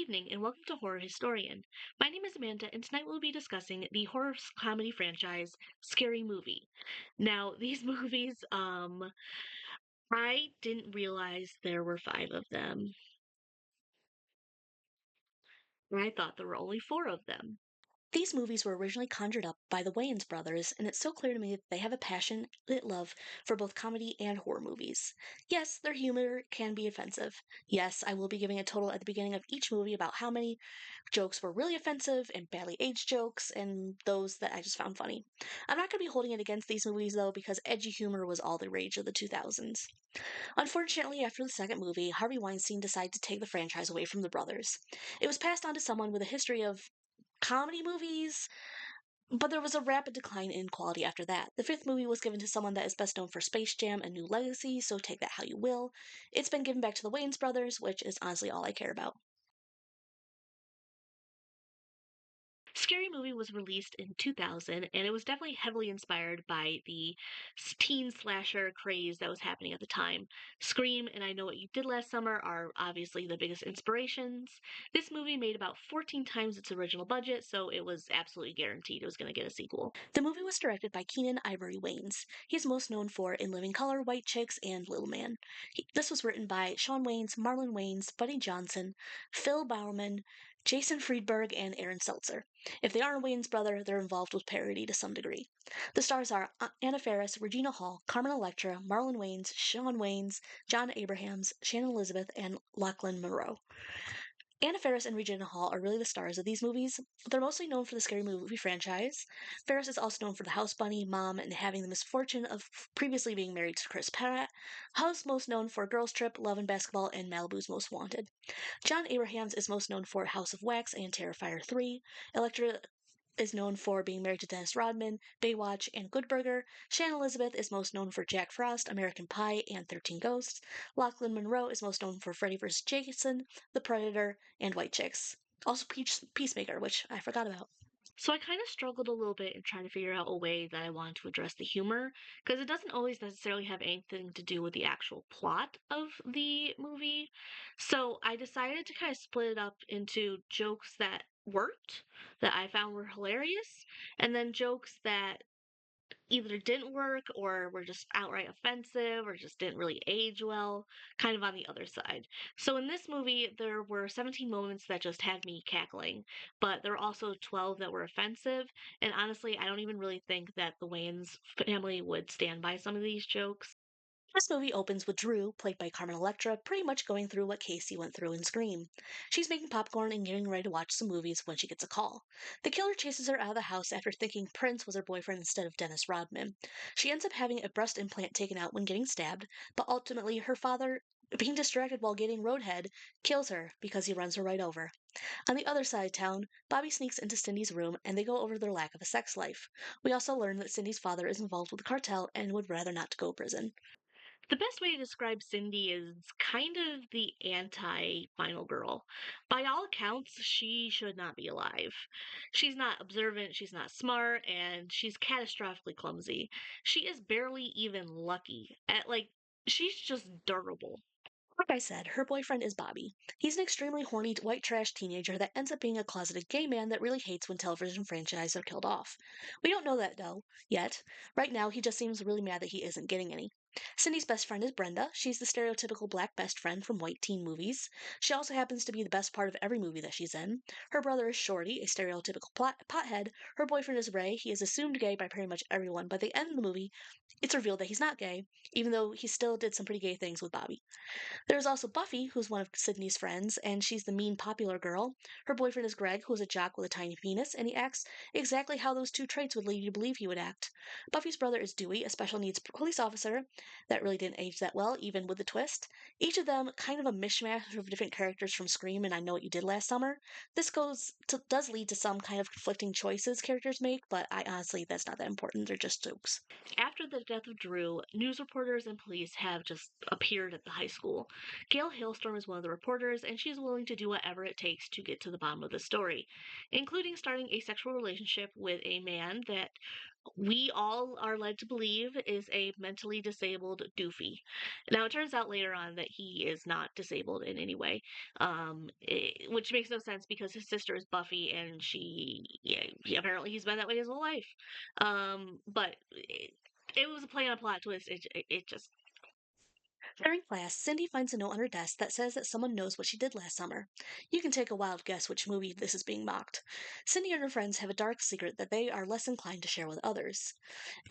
evening, and welcome to Horror Historian. My name is Amanda, and tonight we'll be discussing the horror comedy franchise Scary Movie. Now, these movies, I didn't realize there were five of them. I thought there were only four of them. These movies were originally conjured up by the Wayans brothers, and it's so clear to me that they have a passionate love for both comedy and horror movies. Yes, their humor can be offensive. Yes, I will be giving a total at the beginning of each movie about how many jokes were really offensive and badly aged jokes, and those that I just found funny. I'm not going to be holding it against these movies though, because edgy humor was all the rage of the 2000s. Unfortunately, after the second movie, Harvey Weinstein decided to take the franchise away from the brothers. It was passed on to someone with a history of comedy movies, but there was a rapid decline in quality after that. The fifth movie was given to someone that is best known for Space Jam and New Legacy, so take that how you will. It's been given back to the Wayans brothers, which is honestly all I care about. Scary Movie was released in 2000, and it was definitely heavily inspired by the teen slasher craze that was happening at the time. Scream and I Know What You Did Last Summer are obviously the biggest inspirations. This movie made about 14 times its original budget, so it was absolutely guaranteed it was going to get a sequel. The movie was directed by Keenan Ivory Wayans. He is most known for In Living Color, White Chicks, and Little Man. This was written by Sean Wayans, Marlon Wayans, Buddy Johnson, Phil Bowerman, Jason Friedberg, and Aaron Seltzer. If they aren't a Wayans brother, they're involved with parody to some degree. The stars are Anna Faris, Regina Hall, Carmen Electra, Marlon Wayans, Sean Wayans, John Abrahams, Shannon Elizabeth, and Lachlan Monroe. Anna Faris and Regina Hall are really the stars of these movies. They're mostly known for the Scary Movie franchise. Faris is also known for The House Bunny, Mom, and having the misfortune of previously being married to Chris Pratt. House most known for Girls Trip, Love and Basketball, and Malibu's Most Wanted. John Abrahams is most known for House of Wax and Terrifier 3. Electra is known for being married to Dennis Rodman, Baywatch, and Good Burger. Shannon Elizabeth is most known for Jack Frost, American Pie, and 13 Ghosts. Lachlan Monroe is most known for Freddy vs. Jason, The Predator, and White Chicks. Also Peacemaker, which I forgot about. So I kind of struggled a little bit in trying to figure out a way that I wanted to address the humor because it doesn't always necessarily have anything to do with the actual plot of the movie. So I decided to kind of split it up into jokes that worked, that I found were hilarious, and then jokes that either didn't work or were just outright offensive or just didn't really age well, kind of on the other side. So in this movie, there were 17 moments that just had me cackling, but there were also 12 that were offensive. And honestly, I don't even really think that the Wayans family would stand by some of these jokes. This movie opens with Drew, played by Carmen Electra, pretty much going through what Casey went through in Scream. She's making popcorn and getting ready to watch some movies when she gets a call. The killer chases her out of the house after thinking Prince was her boyfriend instead of Dennis Rodman. She ends up having a breast implant taken out when getting stabbed, but ultimately her father, being distracted while getting roadhead, kills her because he runs her right over. On the other side of town, Bobby sneaks into Cindy's room and they go over their lack of a sex life. We also learn that Cindy's father is involved with the cartel and would rather not go to prison. The best way to describe Cindy is kind of the anti final girl. By all accounts, she should not be alive. She's not observant, she's not smart, and she's catastrophically clumsy. She is barely even lucky. She's just durable. Like I said, her boyfriend is Bobby. He's an extremely horny white trash teenager that ends up being a closeted gay man that really hates when television franchises are killed off. We don't know that though, yet. Right now, he just seems really mad that he isn't getting any. Cindy's best friend is Brenda. She's the stereotypical black best friend from white teen movies. She also happens to be the best part of every movie that she's in. Her brother is Shorty, a stereotypical pothead. Her boyfriend is Ray. He is assumed gay by pretty much everyone, but at the end of the movie, it's revealed that he's not gay, even though he still did some pretty gay things with Bobby. There's also Buffy, who's one of Sydney's friends, and she's the mean, popular girl. Her boyfriend is Greg, who is a jock with a tiny penis, and he acts exactly how those two traits would lead you to believe he would act. Buffy's brother is Dewey, a special needs police officer that really didn't age that well, even with the twist. Each of them kind of a mishmash of different characters from Scream and I Know What You Did Last Summer. Does lead to some kind of conflicting choices characters make, but I honestly that's not that important. They're just jokes. After the death of Drew, news reporters and police have just appeared at the high school. Gail Hailstorm is one of the reporters, and she's willing to do whatever it takes to get to the bottom of the story, including starting a sexual relationship with a man that we all are led to believe is a mentally disabled doofy. Now, it turns out later on that he is not disabled in any way, which makes no sense because his sister is Buffy and yeah, apparently he's been that way his whole life. But it was a play on a plot twist. It just During class, Cindy finds a note on her desk that says that someone knows what she did last summer. You can take a wild guess which movie this is being mocked. Cindy and her friends have a dark secret that they are less inclined to share with others.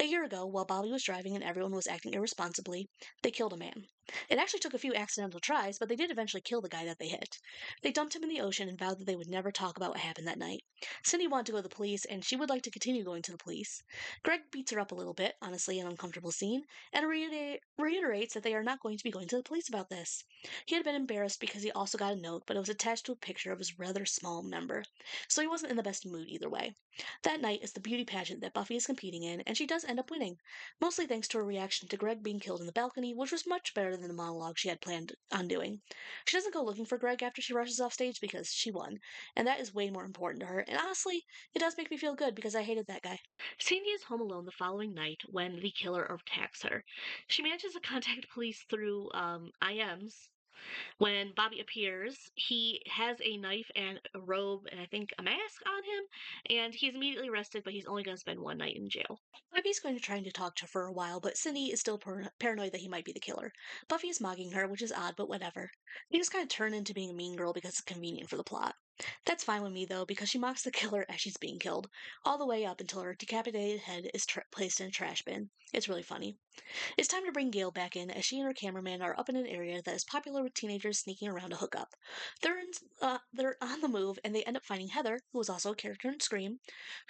A year ago, while Bobby was driving and everyone was acting irresponsibly, they killed a man. It actually took a few accidental tries, but they did eventually kill the guy that they hit. They dumped him in the ocean and vowed that they would never talk about what happened that night. Cindy wanted to go to the police, and she would like to continue going to the police. Greg beats her up a little bit, honestly, an uncomfortable scene, and reiterates that they are not going to be going to the police about this. He had been embarrassed because he also got a note, but it was attached to a picture of his rather small member, so he wasn't in the best mood either way. That night is the beauty pageant that Buffy is competing in, and she does end up winning, mostly thanks to her reaction to Greg being killed in the balcony, which was much better than the monologue she had planned on doing. She doesn't go looking for Greg after she rushes off stage because she won, and that is way more important to her, and honestly, it does make me feel good because I hated that guy. Sandy is home alone the following night when the killer attacks her. She manages to contact police through IMs. When Bobby appears, he has a knife and a robe and I think a mask on him, and he's immediately arrested, but he's only going to spend one night in jail. Buffy's going to try to talk to her for a while, but Cindy is still paranoid that he might be the killer. Buffy is mocking her, which is odd, but whatever. They just kind of turn into being a mean girl because it's convenient for the plot. That's fine with me, though, because she mocks the killer as she's being killed, all the way up until her decapitated head is placed in a trash bin. It's really funny. It's time to bring Gail back in as she and her cameraman are up in an area that is popular with teenagers sneaking around to hook up. They're on the move and they end up finding Heather, who is also a character in Scream,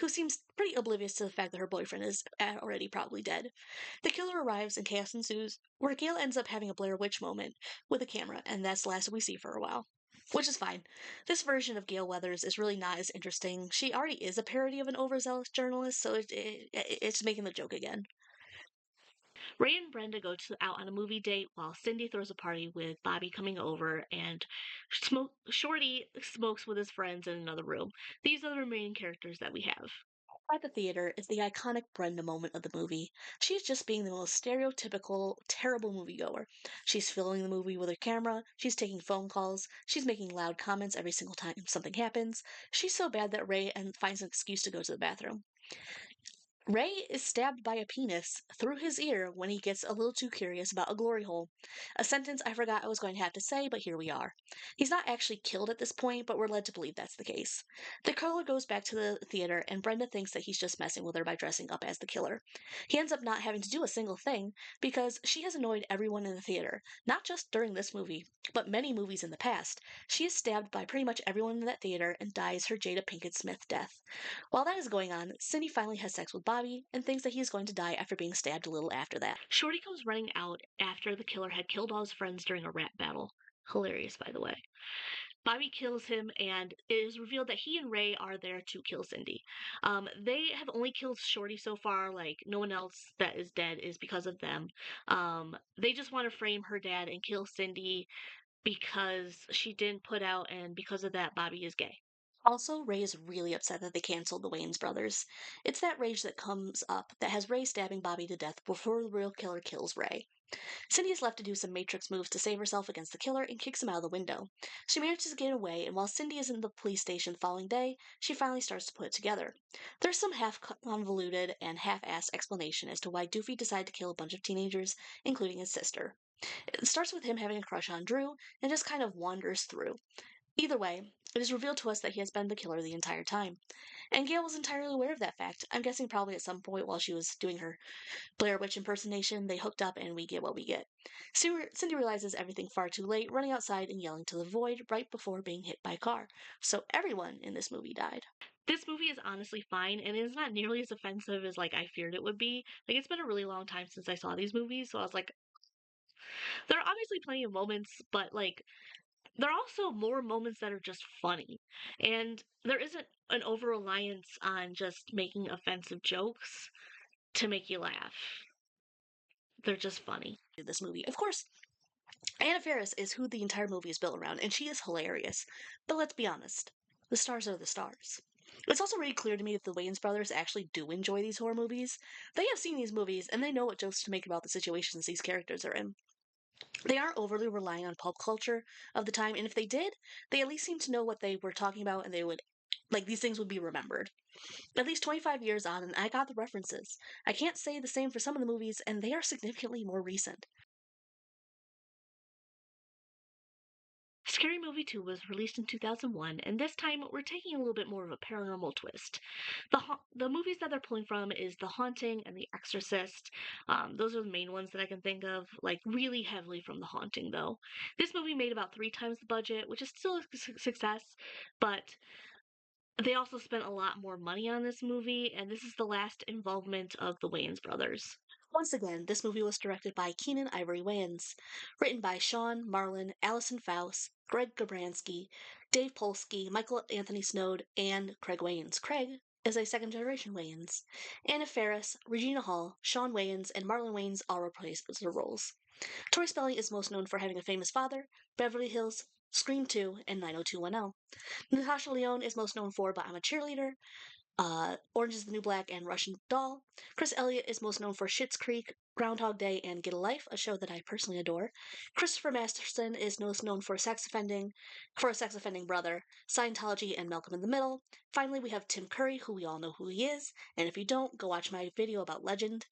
who seems pretty oblivious to the fact that her boyfriend is already probably dead. The killer arrives and chaos ensues, where Gail ends up having a Blair Witch moment with a camera, and that's the last we see for a while. Which is fine. This version of Gail Weathers is really not as interesting. She already is a parody of an overzealous journalist, so it's making the joke again. Ray and Brenda out on a movie date while Cindy throws a party with Bobby coming over, and Shorty smokes with his friends in another room. These are the remaining characters that we have. At the theater is the iconic Brenda moment of the movie. She's just being the most stereotypical, terrible moviegoer. She's filming the movie with her camera, she's taking phone calls, she's making loud comments every single time something happens. She's so bad that Ray finds an excuse to go to the bathroom. Ray is stabbed by a penis through his ear when he gets a little too curious about a glory hole. A sentence I forgot I was going to have to say, but here we are. He's not actually killed at this point, but we're led to believe that's the case. The killer goes back to the theater, and Brenda thinks that he's just messing with her by dressing up as the killer. He ends up not having to do a single thing because she has annoyed everyone in the theater, not just during this movie, but many movies in the past. She is stabbed by pretty much everyone in that theater and dies her Jada Pinkett Smith death. While that is going on, Cindy finally has sex with Bobby and thinks that he is going to die after being stabbed a little after that. Shorty comes running out after the killer had killed all his friends during a rap battle. Hilarious, by the way. Bobby kills him, and it is revealed that he and Ray are there to kill Cindy. They have only killed Shorty so far, like, no one else that is dead is because of them. They just want to frame her dad and kill Cindy because she didn't put out, and because of that, Bobby is gay. Also, Ray is really upset that they canceled the Wayans brothers. It's that rage that comes up that has Ray stabbing Bobby to death before the real killer kills Ray. Cindy is left to do some Matrix moves to save herself against the killer and kicks him out of the window. She manages to get away, and while Cindy is in the police station the following day, she finally starts to put it together. There's some half convoluted and half assed explanation as to why Doofy decided to kill a bunch of teenagers, including his sister. It starts with him having a crush on Drew and just kind of wanders through. Either way, it is revealed to us that he has been the killer the entire time. And Gail was entirely aware of that fact. I'm guessing probably at some point while she was doing her Blair Witch impersonation, they hooked up and we get what we get. Cindy realizes everything far too late, running outside and yelling to the void right before being hit by a car. So everyone in this movie died. This movie is honestly fine, and it's not nearly as offensive as like I feared it would be. Like, it's been a really long time since I saw these movies, so I was like, there are obviously plenty of moments, but like there are also more moments that are just funny. And there isn't an over reliance on just making offensive jokes to make you laugh. They're just funny. This movie, of course, Anna Faris is who the entire movie is built around, and she is hilarious. But let's be honest, the stars are the stars. It's also really clear to me that the Wayans brothers actually do enjoy these horror movies. They have seen these movies and they know what jokes to make about the situations these characters are in. They aren't overly relying on pulp culture of the time, and if they did, they at least seem to know what they were talking about and they would, like, these things would be remembered. At least 25 years on, and I got the references. I can't say the same for some of the movies, and they are significantly more recent. Scary Movie 2 was released in 2001, and this time we're taking a little bit more of a paranormal twist. The movies that they're pulling from is The Haunting and The Exorcist. Those are the main ones that I can think of, like really heavily from The Haunting, though. This movie made about 3 times the budget, which is still a success, but they also spent a lot more money on this movie, and this is the last involvement of the Wayans brothers. Once again, this movie was directed by Keenan Ivory Wayans, written by Sean, Marlon, Allison Faust, Greg Gabransky, Dave Polsky, Michael Anthony Snowd, and Craig Wayans. Craig is a second generation Wayans. Anna Faris, Regina Hall, Sean Wayans, and Marlon Wayans all reprised their roles. Tori Spelling is most known for having a famous father, Beverly Hills, Scream 2, and 90210. Natasha Lyonne is most known for But I'm a Cheerleader, Orange is the New Black, and Russian Doll. Chris Elliott is most known for Schitt's Creek, Groundhog Day, and Get a Life, a show that I personally adore. Christopher Masterson is most known for a sex offending brother, Scientology, and Malcolm in the Middle. Finally, we have Tim Curry, who we all know who he is, and if you don't, go watch my video about Legend.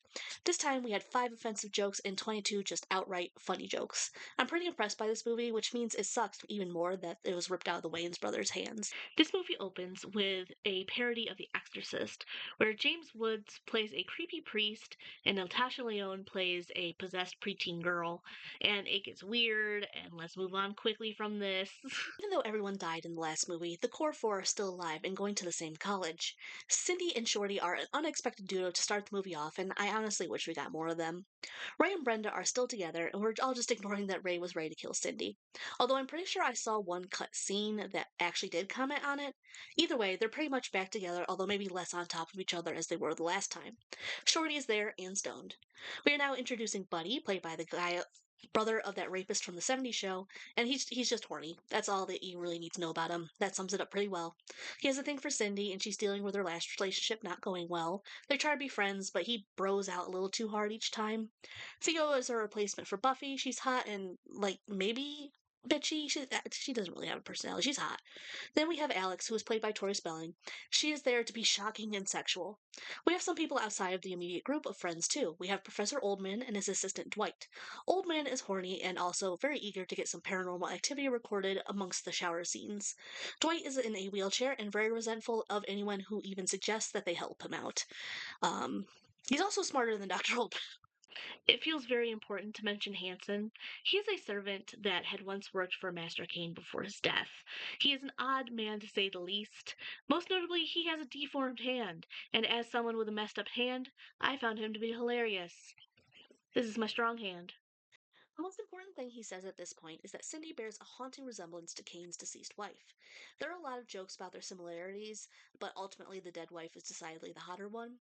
This time we had 5 offensive jokes and 22 just outright funny jokes. I'm pretty impressed by this movie, which means it sucks even more that it was ripped out of the Wayans brothers' hands. This movie opens with a parody of The Exorcist, where James Woods plays a creepy priest and Natasha Lyonne plays a possessed preteen girl. And it gets weird, and let's move on quickly from this. Even though everyone died in the last movie, the core 4 are still alive and going to the same college. Cindy and Shorty are an unexpected duo to start the movie off, and I honestly wish we got more of them. Ray and Brenda are still together, and we're all just ignoring that Ray was ready to kill Cindy. Although I'm pretty sure I saw one cut scene that actually did comment on it. Either way, they're pretty much back together, although maybe less on top of each other as they were the last time. Shorty is there and stoned. We are now introducing Buddy, played by the guy brother of that rapist from the '70s show, and he's just horny. That's all that you really need to know about him. That sums it up pretty well. He has a thing for Cindy, and she's dealing with her last relationship not going well. They try to be friends, but he bros out a little too hard each time. Theo is her replacement for Buffy. She's hot and like maybe bitchy. She doesn't really have a personality. She's hot. Then we have Alex, who is played by Tori Spelling. She is there to be shocking and sexual. We have some people outside of the immediate group of friends, too. We have Professor Oldman and his assistant Dwight. Oldman is horny and also very eager to get some paranormal activity recorded amongst the shower scenes. Dwight is in a wheelchair and very resentful of anyone who even suggests that they help him out. Um, he's also smarter than Dr. Oldman. It feels very important to mention Hansen. He is a servant that had once worked for Master Kane before his death. He is an odd man to say the least. Most notably, he has a deformed hand, and as someone with a messed up hand, I found him to be hilarious. This is my strong hand. The most important thing he says at this point is that Cindy bears a haunting resemblance to Kane's deceased wife. There are a lot of jokes about their similarities, but ultimately the dead wife is decidedly the hotter one.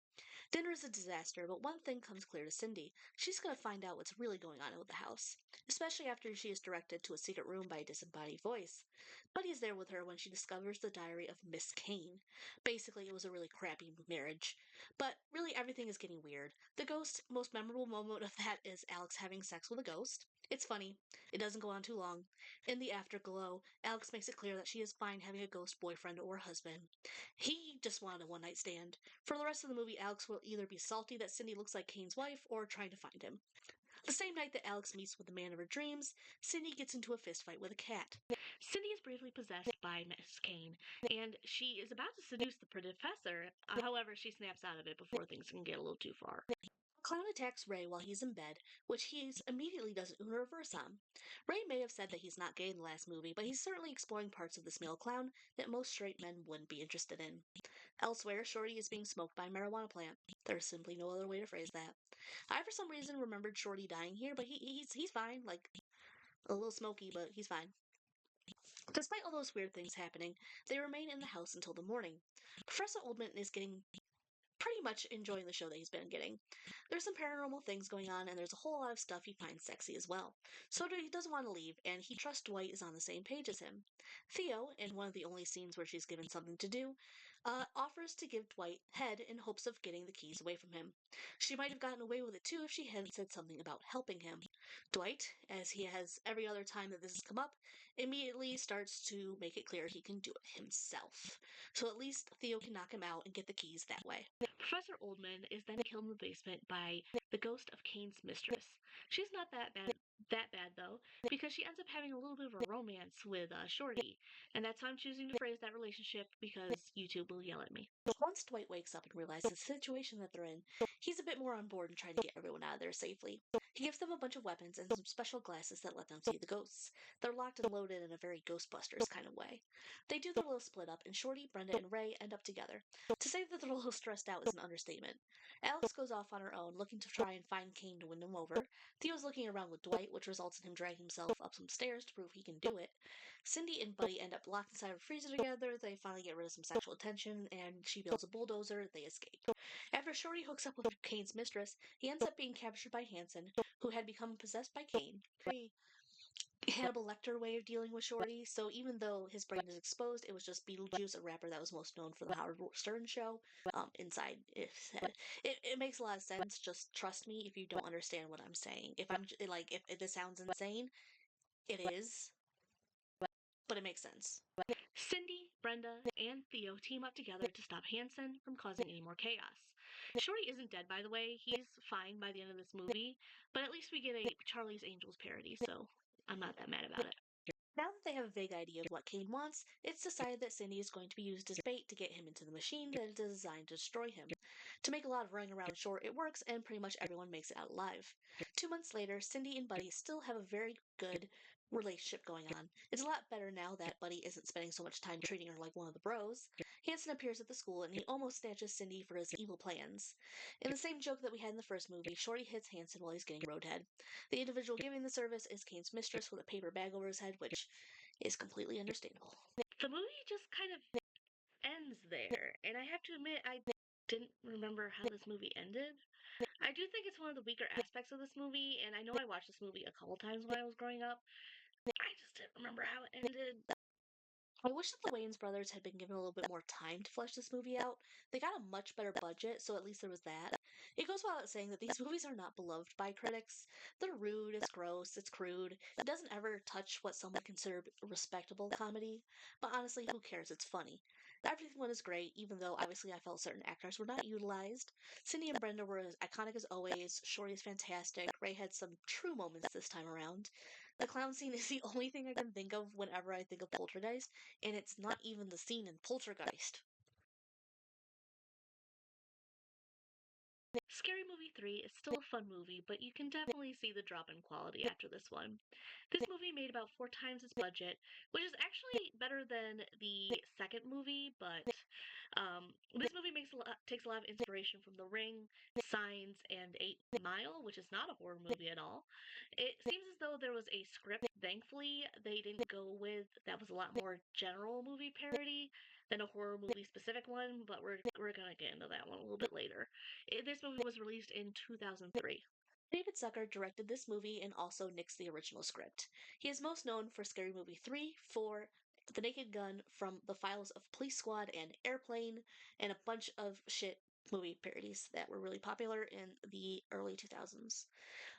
Dinner is a disaster, but one thing comes clear to Cindy. She's going to find out what's really going on with the house, especially after she is directed to a secret room by a disembodied voice. Buddy is there with her when she discovers the diary of Miss Kane. Basically, it was a really crappy marriage. But really, everything is getting weird. The ghost most memorable moment of that is Alex having sex with a ghost. It's funny. It doesn't go on too long. In the afterglow, Alex makes it clear that she is fine having a ghost boyfriend or husband. He just wanted a one night stand. For the rest of the movie, Alex will either be salty that Cindy looks like Kane's wife or trying to find him. The same night that Alex meets with the man of her dreams, Cindy gets into a fistfight with a cat. Cindy is briefly possessed by Miss Kane, and she is about to seduce the professor. However, she snaps out of it before things can get a little too far. A clown attacks Ray while he's in bed, which he immediately does a reverse on. Ray may have said that he's not gay in the last movie, but he's certainly exploring parts of this male clown that most straight men wouldn't be interested in. Elsewhere, Shorty is being smoked by a marijuana plant. There's simply no other way to phrase that. I, for some reason, remembered Shorty dying here, but he's fine. Like, a little smoky, but he's fine. Despite all those weird things happening, they remain in the house until the morning. Professor Oldman is getting pretty much enjoying the show that he's been getting. There's some paranormal things going on, and there's a whole lot of stuff he finds sexy as well. So he doesn't want to leave, and he trusts Dwight is on the same page as him. Theo, in one of the only scenes where she's given something to do, offers to give Dwight head in hopes of getting the keys away from him. She might have gotten away with it too if she hadn't said something about helping him. Dwight, as he has every other time that this has come up, immediately starts to make it clear he can do it himself. So at least Theo can knock him out and get the keys that way. Professor Oldman is then killed in the basement by the ghost of Kane's mistress. She's not that bad though, because she ends up having a little bit of a romance with Shorty, and that's how I'm choosing to phrase that relationship because YouTube will yell at me. Once Dwight wakes up and realizes the situation that they're in, he's a bit more on board and trying to get everyone out of there safely. He gives them a bunch of weapons and some special glasses that let them see the ghosts. They're locked and loaded in a very Ghostbusters kind of way. They do their little split up, and Shorty, Brenda, and Ray end up together. To say that they're a little stressed out is an understatement. Alex goes off on her own, looking to try and find Kane to win him over. Theo's looking around with Dwight, which results in him dragging himself up some stairs to prove he can do it. Cindy and Buddy end up locked inside of a freezer together. They finally get rid of some sexual tension, and she builds a bulldozer. They escape. After Shorty hooks up with Kane's mistress, he ends up being captured by Hanson, who had become possessed by Kane. Very Hannibal Lecter way of dealing with Shorty. So even though his brain is exposed, it was just Beetlejuice, a rapper that was most known for the Howard Stern show. Inside his head, it makes a lot of sense. Just trust me if you don't understand what I'm saying. If I'm like, if this sounds insane, it is, but it makes sense. Cindy, Brenda, and Theo team up together to stop Hanson from causing any more chaos. Shorty isn't dead, by the way. He's fine by the end of this movie, but at least we get a Charlie's Angels parody, so I'm not that mad about it. Now that they have a vague idea of what Kane wants, it's decided that Cindy is going to be used as bait to get him into the machine that is designed to destroy him. To make a lot of running around short, it works, and pretty much everyone makes it out alive. 2 months later, Cindy and Buddy still have a very good relationship going on. It's a lot better now that Buddy isn't spending so much time treating her like one of the bros. Hanson appears at the school, and he almost snatches Cindy for his evil plans. In the same joke that we had in the first movie, Shorty hits Hanson while he's getting roadhead. The individual giving the service is Kane's mistress with a paper bag over his head, which is completely understandable. The movie just kind of ends there, and I have to admit, I didn't remember how this movie ended. I do think it's one of the weaker aspects of this movie, and I know I watched this movie a couple times when I was growing up. I just didn't remember how it ended. I wish that the Wayans brothers had been given a little bit more time to flesh this movie out. They got a much better budget, so at least there was that. It goes without saying that these movies are not beloved by critics. They're rude, it's gross, it's crude. It doesn't ever touch what some would consider respectable comedy. But honestly, who cares? It's funny. Everything is great, even though obviously I felt certain actors were not utilized. Cindy and Brenda were as iconic as always. Shorty is fantastic. Ray had some true moments this time around. The clown scene is the only thing I can think of whenever I think of Poltergeist, and it's not even the scene in Poltergeist. Scary Movie 3 is still a fun movie, but you can definitely see the drop in quality after this one. This movie made about 4 times its budget, which is actually better than the second movie, but this movie takes a lot of inspiration from The Ring, Signs, and 8 Mile, which is not a horror movie at all. It seems as though there was a script, thankfully, they didn't go with that was a lot more general movie parody than a horror movie specific one, but we're gonna get into that one a little bit later. This movie was released in 2003. David Zucker directed this movie and also nixed the original script. He is most known for Scary Movie 3, 4, The Naked Gun, From the Files of Police Squad, and Airplane, and a bunch of shit movie parodies that were really popular in the early 2000s.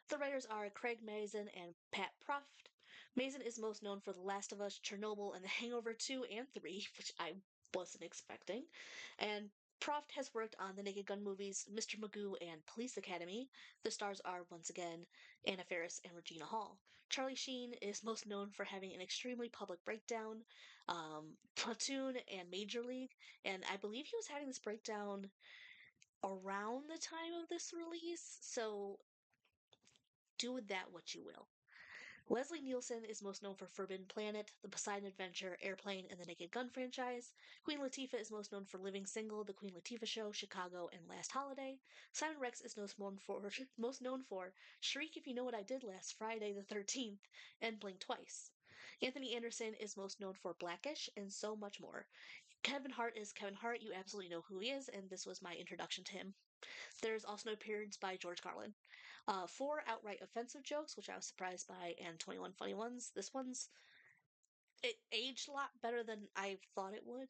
The writers are Craig Mazin and Pat Proft. Mazin is most known for The Last of Us, Chernobyl, and The Hangover 2 and 3, which I wasn't expecting. And Proft has worked on the Naked Gun movies Mr. Magoo and Police Academy. The stars are, once again, Anna Faris and Regina Hall. Charlie Sheen is most known for having an extremely public breakdown, Platoon, and Major League, and I believe he was having this breakdown around the time of this release, so do with that what you will. Leslie Nielsen is most known for Forbidden Planet, The Poseidon Adventure, Airplane, and the Naked Gun franchise. Queen Latifah is most known for Living Single, The Queen Latifah Show, Chicago, and Last Holiday. Simon Rex is most known for Shriek If You Know What I Did Last Friday the 13th, and Blink Twice. Anthony Anderson is most known for Blackish, and so much more. Kevin Hart is Kevin Hart. You absolutely know who he is, and this was my introduction to him. There's also an appearance by George Carlin. 4 outright offensive jokes, which I was surprised by, and 21 funny ones. This one's it aged a lot better than I thought it would,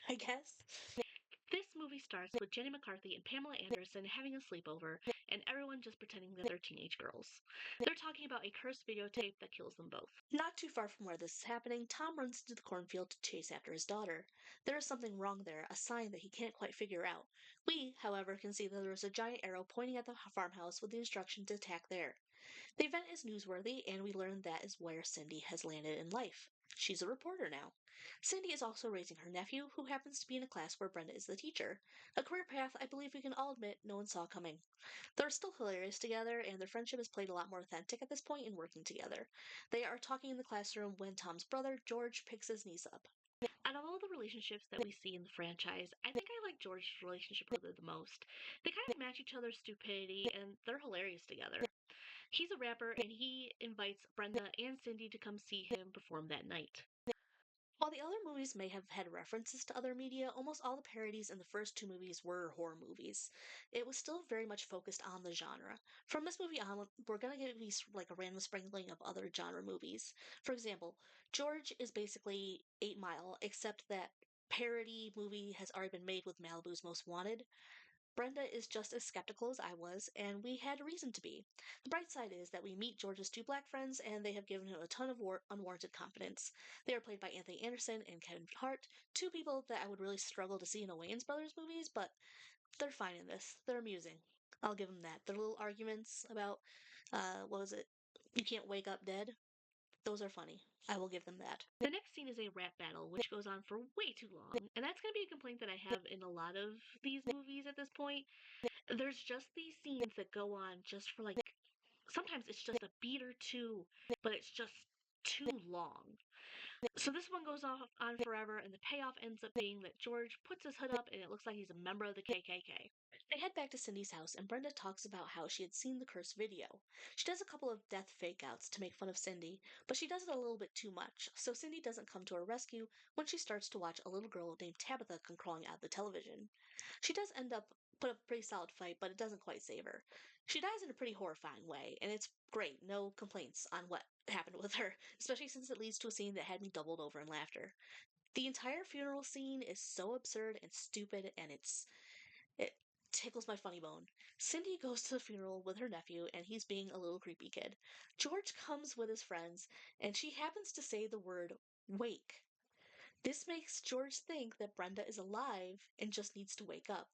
I guess. This movie starts with Jenny McCarthy and Pamela Anderson having a sleepover, and everyone just pretending that they're teenage girls. They're talking about a cursed videotape that kills them both. Not too far from where this is happening, Tom runs into the cornfield to chase after his daughter. There is something wrong there, a sign that he can't quite figure out. We, however, can see that there is a giant arrow pointing at the farmhouse with the instruction to attack there. The event is newsworthy, and we learn that is where Cindy has landed in life. She's a reporter now. Cindy is also raising her nephew, who happens to be in a class where Brenda is the teacher. A career path I believe we can all admit no one saw coming. They're still hilarious together, and their friendship is played a lot more authentic at this point in working together. They are talking in the classroom when Tom's brother, George, picks his niece up. Out of all the relationships that we see in the franchise, I think I like George's relationship with her the most. They kind of match each other's stupidity, and they're hilarious together. He's a rapper, and he invites Brenda and Cindy to come see him perform that night. While the other movies may have had references to other media, almost all the parodies in the first 2 movies were horror movies. It was still very much focused on the genre. From this movie on, we're gonna get these like a random sprinkling of other genre movies. For example, George is basically 8 Mile, except that parody movie has already been made with Malibu's Most Wanted. Brenda is just as skeptical as I was, and we had reason to be. The bright side is that we meet George's 2 black friends, and they have given him a ton of unwarranted confidence. They are played by Anthony Anderson and Kevin Hart, 2 people that I would really struggle to see in a Wayans Brothers movies, but they're fine in this. They're amusing. I'll give them that. Their little arguments about, what was it? You can't wake up dead. Those are funny. I will give them that. The next scene is a rap battle, which goes on for way too long, and that's going to be a complaint that I have in a lot of these movies at this point. There's just these scenes that go on just for like, sometimes it's just a beat or two, but it's just too long. So this one goes on forever, and the payoff ends up being that George puts his hood up and it looks like he's a member of the KKK. They head back to Cindy's house, and Brenda talks about how she had seen the cursed video. She does a couple of death fake outs to make fun of Cindy, but she does it a little bit too much, so Cindy doesn't come to her rescue when she starts to watch a little girl named Tabitha come crawling out of the television. She does end up put up a pretty solid fight, but it doesn't quite save her. She dies in a pretty horrifying way, and it's great, no complaints on what happened with her, especially since it leads to a scene that had me doubled over in laughter. The entire funeral scene is so absurd and stupid, and it tickles my funny bone. Cindy goes to the funeral with her nephew, and he's being a little creepy kid. George comes with his friends, and she happens to say the word wake. This makes George think that Brenda is alive and just needs to wake up.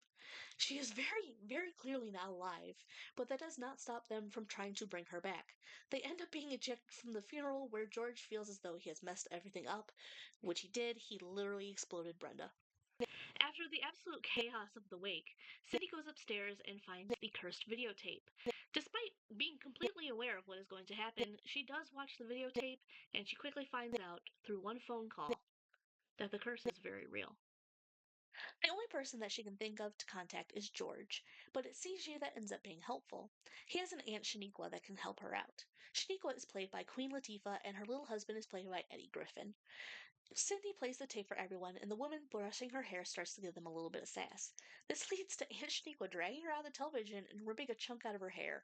She is very, very clearly not alive, but that does not stop them from trying to bring her back. They end up being ejected from the funeral where George feels as though he has messed everything up, which he did. He literally exploded Brenda. After the absolute chaos of the wake, Cindy goes upstairs and finds the cursed videotape. Despite being completely aware of what is going to happen, she does watch the videotape and she quickly finds out through one phone call that the curse is very real. The only person that she can think of to contact is George, but it's CG that ends up being helpful. He has an aunt Shaniqua that can help her out. Shaniqua is played by Queen Latifah, and her little husband is played by Eddie Griffin. Cindy plays the tape for everyone, and the woman brushing her hair starts to give them a little bit of sass. This leads to Aunt Shaniqua dragging her out of the television and ripping a chunk out of her hair.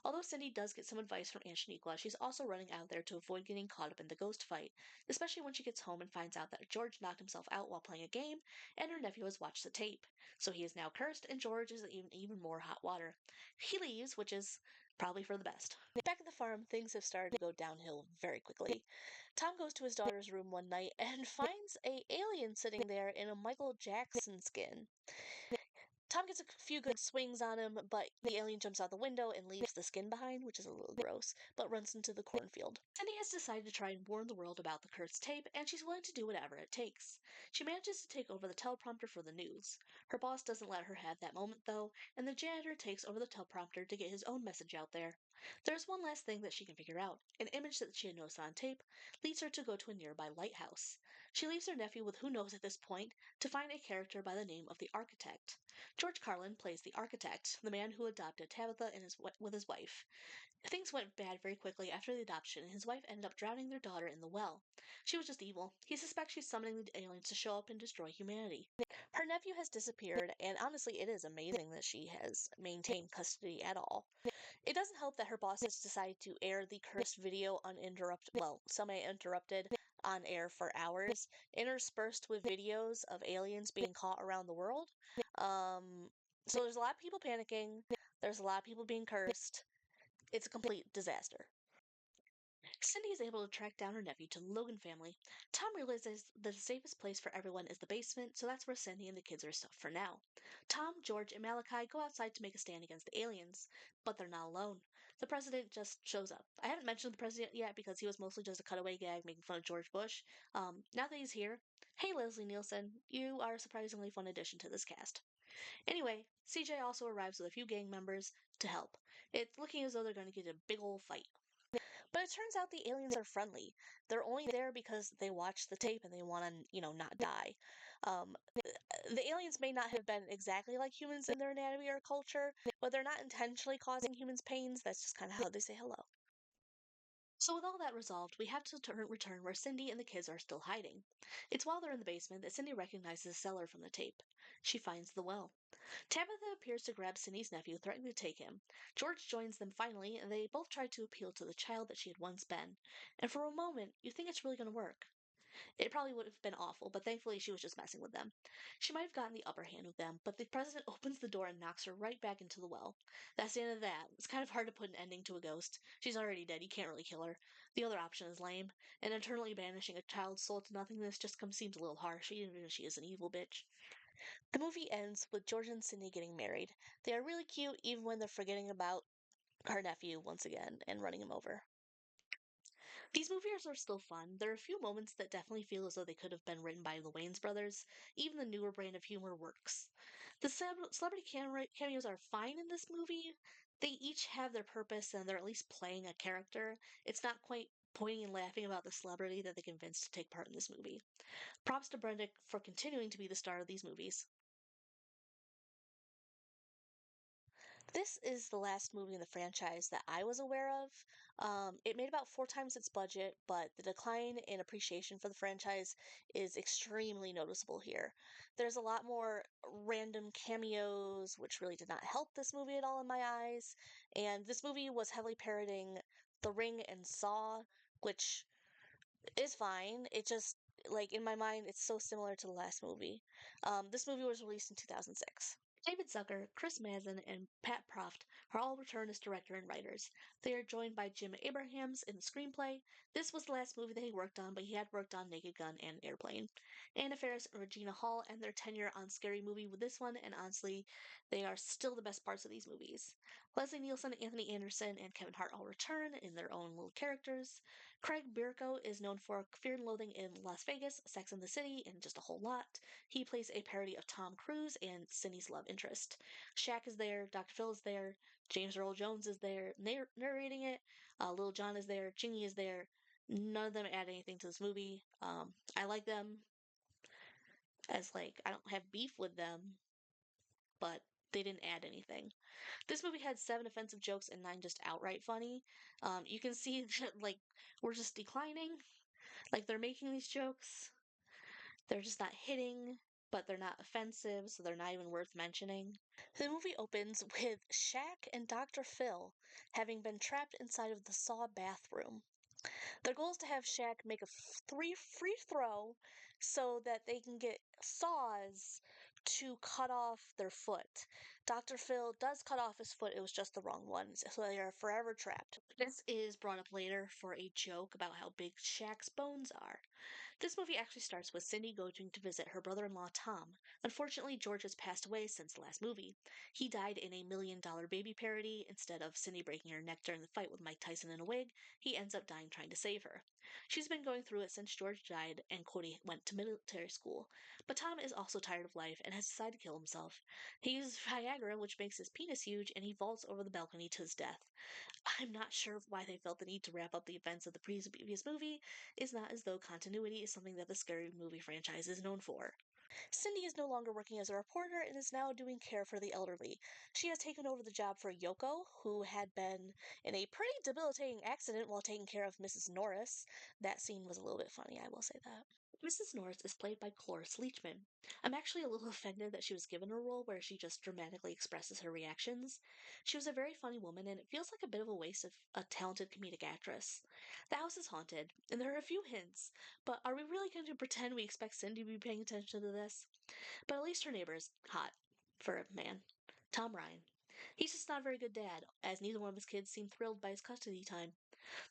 Although Cindy does get some advice from Aunt Shaniqua, she's also running out there to avoid getting caught up in the ghost fight, especially when she gets home and finds out that George knocked himself out while playing a game, and her nephew has watched the tape. So he is now cursed, and George is in even more hot water. He leaves, which is probably for the best. Back at the farm, things have started to go downhill very quickly. Tom goes to his daughter's room one night and finds a alien sitting there in a Michael Jackson skin. Tom gets a few good swings on him, but the alien jumps out the window and leaves the skin behind, which is a little gross, but runs into the cornfield. Cindy has decided to try and warn the world about the cursed tape, and she's willing to do whatever it takes. She manages to take over the teleprompter for the news. Her boss doesn't let her have that moment, though, and the janitor takes over the teleprompter to get his own message out there. There's one last thing that she can figure out. An image that she had noticed on tape leads her to go to a nearby lighthouse. She leaves her nephew with who knows at this point to find a character by the name of the Architect. George Carlin plays the Architect, the man who adopted Tabitha with his wife. Things went bad very quickly after the adoption, and his wife ended up drowning their daughter in the well. She was just evil. He suspects she's summoning the aliens to show up and destroy humanity. Her nephew has disappeared, and honestly, it is amazing that she has maintained custody at all. It doesn't help that her boss has decided to air the cursed video uninterrupted, well, semi-interrupted, on air for hours, interspersed with videos of aliens being caught around the world. So there's a lot of people panicking. There's a lot of people being cursed. It's a complete disaster. Cindy is able to track down her nephew to the Logan family. Tom realizes that the safest place for everyone is the basement, so that's where Cindy and the kids are stuffed for now. Tom, George, and Malachi go outside to make a stand against the aliens, but they're not alone. The president just shows up. I haven't mentioned the president yet because he was mostly just a cutaway gag making fun of George Bush. Now that he's here, hey Leslie Nielsen, you are a surprisingly fun addition to this cast. Anyway, CJ also arrives with a few gang members to help. It's looking as though they're going to get a big old fight. But it turns out the aliens are friendly. They're only there because they watched the tape and they want to, not die. The aliens may not have been exactly like humans in their anatomy or culture, but they're not intentionally causing humans pains. That's just kind of how they say hello. So with all that resolved, we have to return where Cindy and the kids are still hiding. It's while they're in the basement that Cindy recognizes the cellar from the tape. She finds the well. Tabitha appears to grab Cindy's nephew, threatening to take him. George joins them finally, and they both try to appeal to the child that she had once been. And for a moment, you think it's really going to work. It probably would have been awful, but thankfully she was just messing with them. She might have gotten the upper hand with them, but the president opens the door and knocks her right back into the well. That's the end of that. It's kind of hard to put an ending to a ghost. She's already dead, you can't really kill her. The other option is lame, and eternally banishing a child's soul to nothingness just seems a little harsh, even if she is an evil bitch. The movie ends with George and Cindy getting married. They are really cute even when they're forgetting about her nephew once again and running him over. These movies are still fun. There are a few moments that definitely feel as though they could have been written by the Wayans brothers. Even the newer brand of humor works. The celebrity cameos are fine in this movie. They each have their purpose and they're at least playing a character. It's not quite pointing and laughing about the celebrity that they convinced to take part in this movie. Props to Brenda for continuing to be the star of these movies. This is the last movie in the franchise that I was aware of. It made about 4 times its budget, but the decline in appreciation for the franchise is extremely noticeable here. There's a lot more random cameos, which really did not help this movie at all in my eyes. And this movie was heavily parodying The Ring and Saw, which is fine. It just, like, in my mind, it's so similar to the last movie. This movie was released in 2006. David Zucker, Chris Mazin, and Pat Proft are all returned as director and writers. They are joined by Jim Abrahams in the screenplay. This was the last movie that he worked on, but he had worked on Naked Gun and Airplane. Anna Faris and Regina Hall end their tenure on Scary Movie with this one, and honestly, they are still the best parts of these movies. Leslie Nielsen, Anthony Anderson, and Kevin Hart all return in their own little characters. Craig Bierko is known for Fear and Loathing in Las Vegas, Sex and the City, and just a whole lot. He plays a parody of Tom Cruise and Cindy's love interest. Shaq is there, Dr. Phil is there, James Earl Jones is there, narrating it. Lil Jon is there, Chingy is there. None of them add anything to this movie. I like them as, like, I don't have beef with them, but they didn't add anything. This movie had 7 offensive jokes and 9 just outright funny. You can see that, like, we're just declining. Like, they're making these jokes. They're just not hitting, but they're not offensive, so they're not even worth mentioning. The movie opens with Shaq and Dr. Phil having been trapped inside of the Saw bathroom. Their goal is to have Shaq make a free throw so that they can get saws to cut off their foot. Dr. Phil does cut off his foot, it was just the wrong one, so they are forever trapped. This is brought up later for a joke about how big Shaq's bones are. This movie actually starts with Cindy going to visit her brother-in-law Tom. Unfortunately, George has passed away since the last movie. He died in a $1 Million Baby parody. Instead of Cindy breaking her neck during the fight with Mike Tyson in a wig, he ends up dying trying to save her. She's been going through it since George died and Cody went to military school. But Tom is also tired of life and has decided to kill himself. He uses Viagra, which makes his penis huge, and he vaults over the balcony to his death. I'm not sure why they felt the need to wrap up the events of the previous movie. It's not as though continuity is something that the scary movie franchise is known for. Cindy is no longer working as a reporter and is now doing care for the elderly. She has taken over the job for Yoko, who had been in a pretty debilitating accident while taking care of Mrs. Norris. That scene was a little bit funny, I will say that. Mrs. Norris is played by Cloris Leachman. I'm actually a little offended that she was given a role where she just dramatically expresses her reactions. She was a very funny woman, and it feels like a bit of a waste of a talented comedic actress. The house is haunted, and there are a few hints, but are we really going to pretend we expect Cindy to be paying attention to this? But at least her neighbor is hot for a man. Tom Ryan. He's just not a very good dad, as neither one of his kids seem thrilled by his custody time.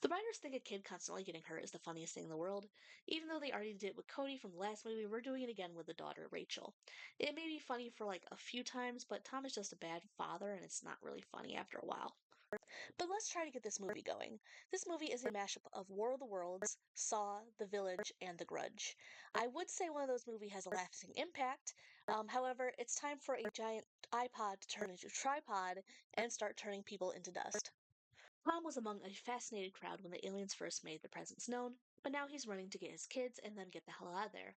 The writers think a kid constantly getting hurt is the funniest thing in the world. Even though they already did it with Cody from the last movie, we're doing it again with the daughter, Rachel. It may be funny for like a few times, but Tom is just a bad father, and it's not really funny after a while. But let's try to get this movie going. This movie is a mashup of War of the Worlds, Saw, The Village, and The Grudge. I would say one of those movies has a lasting impact. However, it's time for a giant iPod to turn into a tripod and start turning people into dust. Tom was among a fascinated crowd when the aliens first made their presence known, but now he's running to get his kids and then get the hell out of there.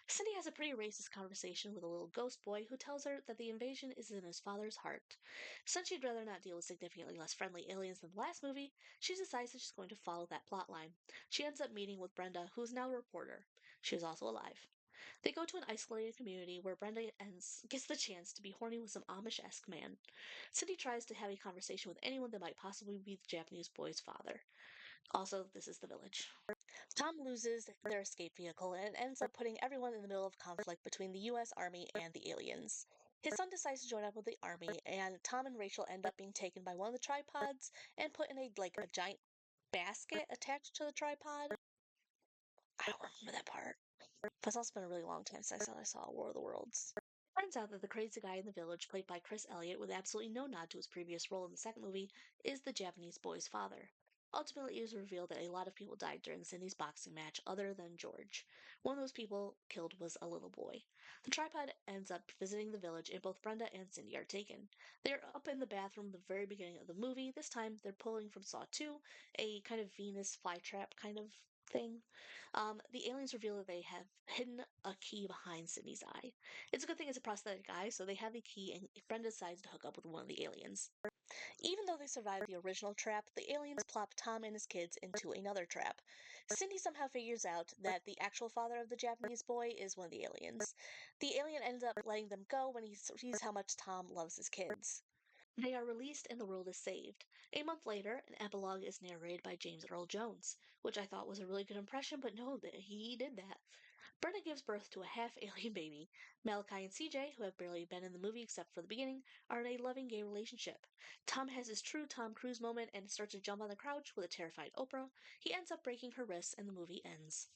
Cindy has a pretty racist conversation with a little ghost boy who tells her that the invasion is in his father's heart. Since she'd rather not deal with significantly less friendly aliens than the last movie, she decides that she's going to follow that plot line. She ends up meeting with Brenda, who is now a reporter. She is also alive. They go to an isolated community where Brenda gets the chance to be horny with some Amish-esque man. Cindy tries to have a conversation with anyone that might possibly be the Japanese boy's father. Also, this is the village. Tom loses their escape vehicle and ends up putting everyone in the middle of conflict between the US Army and the aliens. His son decides to join up with the army, and Tom and Rachel end up being taken by one of the tripods and put in a giant basket attached to the tripod. I don't remember that part. But it's also been a really long time since I saw War of the Worlds. It turns out that the crazy guy in the village, played by Chris Elliott with absolutely no nod to his previous role in the second movie, is the Japanese boy's father. Ultimately, it is revealed that a lot of people died during Cindy's boxing match other than George. One of those people killed was a little boy. The tripod ends up visiting the village, and both Brenda and Cindy are taken. They are up in the bathroom at the very beginning of the movie. This time, they're pulling from Saw 2, a kind of Venus flytrap kind of thing. The aliens reveal that they have hidden a key behind Sydney's eye. It's a good thing it's a prosthetic eye, so they have the key, and Brenda decides to hook up with one of the aliens. Even though they survived the original trap, the aliens plop Tom and his kids into another trap. Cindy somehow figures out that the actual father of the Japanese boy is one of the aliens. The alien ends up letting them go when he sees how much Tom loves his kids. They are released and the world is saved. A month later, an epilogue is narrated by James Earl Jones, which I thought was a really good impression, but no, he did that. Brenda gives birth to a half-alien baby. Malachi and CJ, who have barely been in the movie except for the beginning, are in a loving gay relationship. Tom has his true Tom Cruise moment and starts to jump on the couch with a terrified Oprah. He ends up breaking her wrists and the movie ends.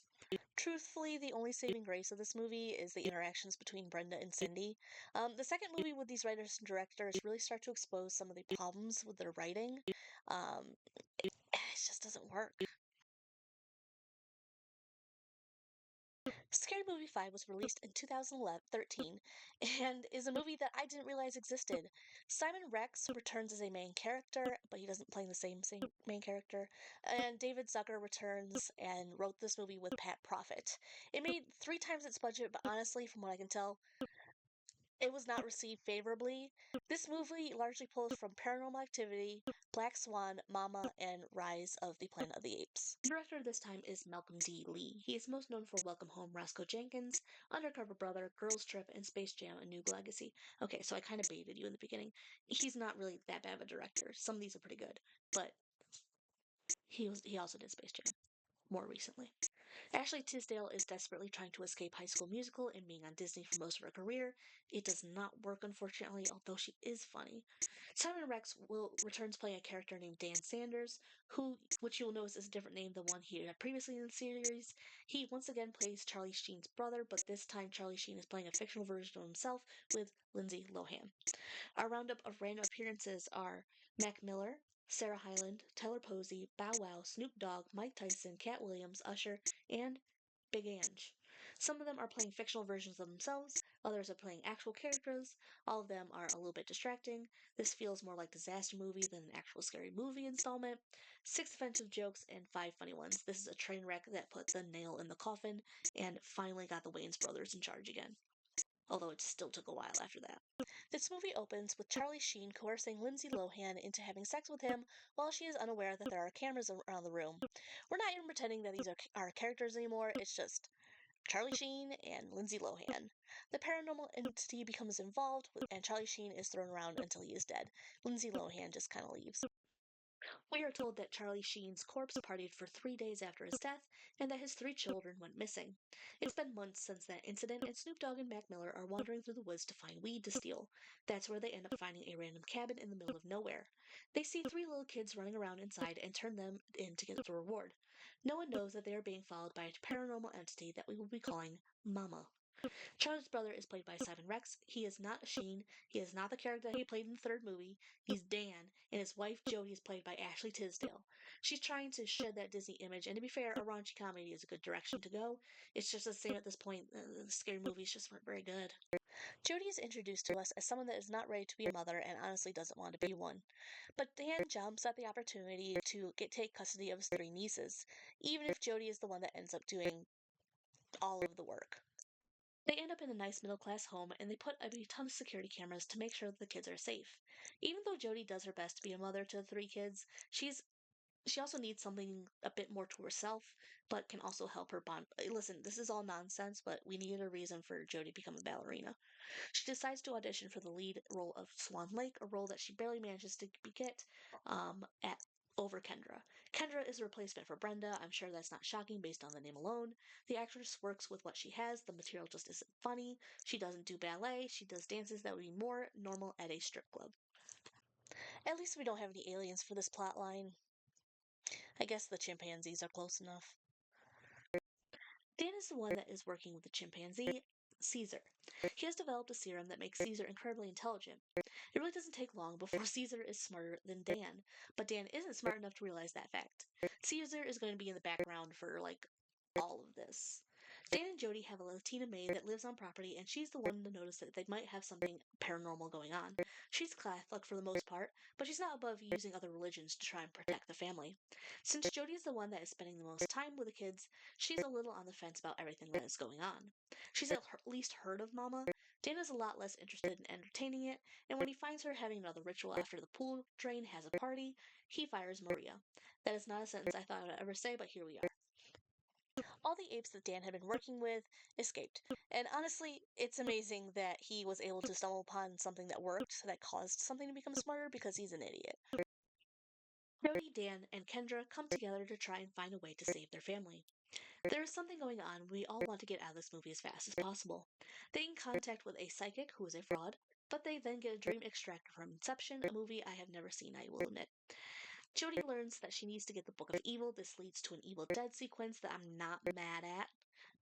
Truthfully, the only saving grace of this movie is the interactions between Brenda and Cindy. The second movie with these writers and directors really start to expose some of the problems with their writing. It just doesn't work. Scary Movie 5 was released in 2013 and is a movie that I didn't realize existed. Simon Rex returns as a main character, but he doesn't play the same main character. And David Zucker returns and wrote this movie with Pat Profit. It made 3 times its budget, but honestly, from what I can tell, it was not received favorably. This movie largely pulls from Paranormal Activity, Black Swan, Mama, and Rise of the Planet of the Apes. The director this time is Malcolm D. Lee. He is most known for Welcome Home, Roscoe Jenkins, Undercover Brother, Girls Trip, and Space Jam: A New Legacy. Okay, so I kind of baited you in the beginning. He's not really that bad of a director. Some of these are pretty good, but he also did Space Jam more recently. Ashley Tisdale is desperately trying to escape High School Musical and being on Disney for most of her career. It does not work, unfortunately, although she is funny. Simon Rex returns playing a character named Dan Sanders, which you will notice is a different name than one he had previously in the series. He once again plays Charlie Sheen's brother, but this time Charlie Sheen is playing a fictional version of himself with Lindsay Lohan. Our roundup of random appearances are Mac Miller, Sarah Hyland, Tyler Posey, Bow Wow, Snoop Dogg, Mike Tyson, Cat Williams, Usher, and Big Ange. Some of them are playing fictional versions of themselves, others are playing actual characters. All of them are a little bit distracting. This feels more like disaster movie than an actual scary movie installment. 6 offensive jokes and 5 funny ones. This is a train wreck that put the nail in the coffin and finally got the Wayans brothers in charge again. Although it still took a while after that. This movie opens with Charlie Sheen coercing Lindsay Lohan into having sex with him while she is unaware that there are cameras around the room. We're not even pretending that these are our characters anymore, it's just Charlie Sheen and Lindsay Lohan. The paranormal entity becomes involved, and Charlie Sheen is thrown around until he is dead. Lindsay Lohan just kind of leaves. We are told that Charlie Sheen's corpse partied for 3 days after his death, and that his 3 children went missing. It's been months since that incident, and Snoop Dogg and Mac Miller are wandering through the woods to find weed to steal. That's where they end up finding a random cabin in the middle of nowhere. They see 3 little kids running around inside and turn them in to get the reward. No one knows that they are being followed by a paranormal entity that we will be calling Mama. Charlie's brother is played by Simon Rex. He is not Sheen. He is not the character that he played in the third movie. He's Dan, and his wife Jodie is played by Ashley Tisdale. She's trying to shed that Disney image, and to be fair, a raunchy comedy is a good direction to go. It's just the same at this point. The scary movies just weren't very good. Jodie is introduced to us as someone that is not ready to be a mother and honestly doesn't want to be one. But Dan jumps at the opportunity to take custody of his 3 nieces, even if Jodie is the one that ends up doing all of the work. They end up in a nice middle class home and they put a ton of security cameras to make sure that the kids are safe. Even though Jodie does her best to be a mother to the 3 kids, she also needs something a bit more to herself, but can also help her bond. Listen, this is all nonsense, but we needed a reason for Jodie to become a ballerina. She decides to audition for the lead role of Swan Lake, a role that she barely manages to get at over Kendra. Kendra is a replacement for Brenda. I'm sure that's not shocking based on the name alone. The actress works with what she has. The material just isn't funny. She doesn't do ballet. She does dances that would be more normal at a strip club. At least we don't have any aliens for this plot line. I guess the chimpanzees are close enough. Dan is the one that is working with the chimpanzee, Caesar. He has developed a serum that makes Caesar incredibly intelligent. It really doesn't take long before Caesar is smarter than Dan, but Dan isn't smart enough to realize that fact. Caesar is going to be in the background for, all of this. Dan and Jodie have a Latina maid that lives on property, and she's the one to notice that they might have something paranormal going on. She's Catholic for the most part, but she's not above using other religions to try and protect the family. Since Jodie is the one that is spending the most time with the kids, she's a little on the fence about everything that is going on. She's at least heard of Mama. Dan is a lot less interested in entertaining it, and when he finds her having another ritual after the pool drain has a party, he fires Maria. That is not a sentence I thought I would ever say, but here we are. All the apes that Dan had been working with escaped. And honestly, it's amazing that he was able to stumble upon something that worked, that caused something to become smarter, because he's an idiot. Jodie, Dan, and Kendra come together to try and find a way to save their family. There is something going on. We all want to get out of this movie as fast as possible. They get in contact with a psychic who is a fraud, but they then get a dream extractor from Inception, a movie I have never seen, I will admit. Jodie learns that she needs to get the Book of Evil. This leads to an Evil Dead sequence that I'm not mad at.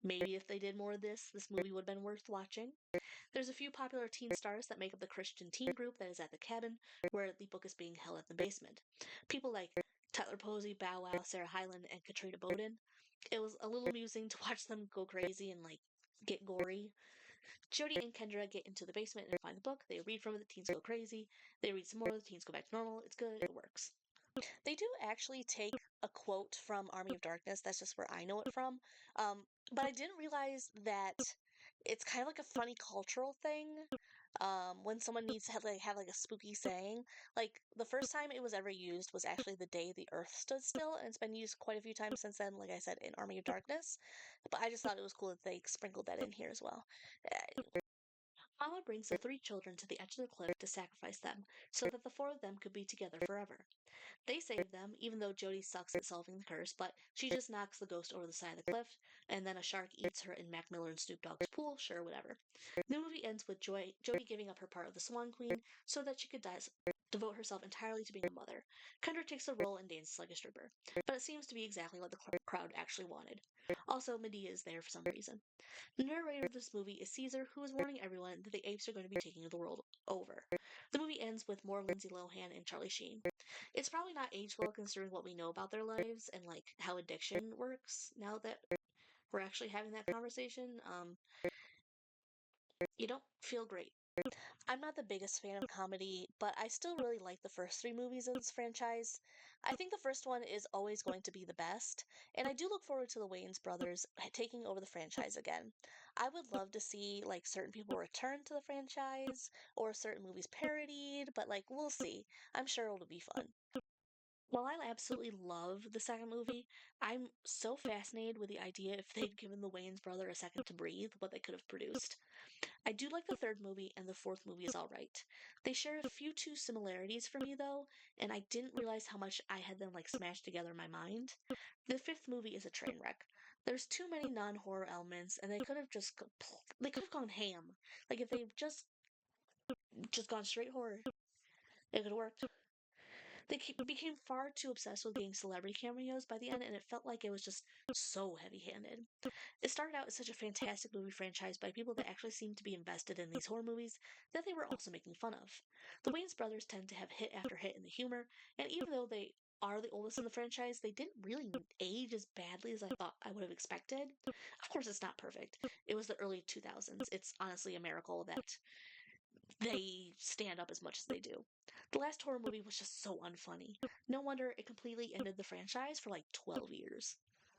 Maybe if they did more of this movie would have been worth watching. There's a few popular teen stars that make up the Christian teen group that is at the cabin, where the book is being held in the basement. People like Tyler Posey, Bow Wow, Sarah Hyland, and Katrina Bowden. It was a little amusing to watch them go crazy and get gory. Jodie and Kendra get into the basement and find the book. They read from it, the teens go crazy. They read some more, the teens go back to normal. It's good, it works. They do actually take a quote from Army of Darkness. That's just where I know it from. But I didn't realize that it's kind of like a funny cultural thing. When someone needs to have a spooky saying. Like, the first time it was ever used was actually the day the Earth stood still, and it's been used quite a few times since then, like I said, in Army of Darkness. But I just thought it was cool that they sprinkled that in here as well. Mama brings the 3 children to the edge of the cliff to sacrifice them, so that the 4 of them could be together forever. They save them, even though Jodie sucks at solving the curse, but she just knocks the ghost over the side of the cliff, and then a shark eats her in Mac Miller and Snoop Dogg's pool, sure, whatever. The movie ends with Jodie giving up her part of the Swan Queen so that she could devote herself entirely to being a mother. Kendra takes the role and dances like a stripper, but it seems to be exactly what the crowd actually wanted. Also, Medea is there for some reason. The narrator of this movie is Caesar, who is warning everyone that the apes are going to be taking the world over. The movie ends with more Lindsay Lohan and Charlie Sheen. It's probably not aged well considering what we know about their lives and like how addiction works now that we're actually having that conversation. You don't feel great. I'm not the biggest fan of comedy, but I still really like the first three movies in this franchise. I think the first one is always going to be the best, and I do look forward to the Wayans brothers taking over the franchise again. I would love to see like certain people return to the franchise or certain movies parodied, but like we'll see. I'm sure it'll be fun. While I absolutely love the second movie, I'm so fascinated with the idea if they'd given the Wayans brother a second to breathe, what they could have produced. I do like the third movie, and the fourth movie is alright. They share a few two similarities for me, though, and I didn't realize how much I had them like smashed together in my mind. The fifth movie is a train wreck. There's too many non-horror elements, and they could have they could have gone ham. Like if they just gone straight horror, it could have worked. They became far too obsessed with getting celebrity cameos by the end, and it felt like it was just so heavy-handed. It started out as such a fantastic movie franchise by people that actually seemed to be invested in these horror movies that they were also making fun of. The Wayans brothers tend to have hit after hit in the humor, and even though they are the oldest in the franchise, they didn't really age as badly as I thought I would have expected. Of course, it's not perfect. It was the early 2000s. It's honestly a miracle that they stand up as much as they do. The last horror movie was just so unfunny. No wonder it completely ended the franchise for like 12 years.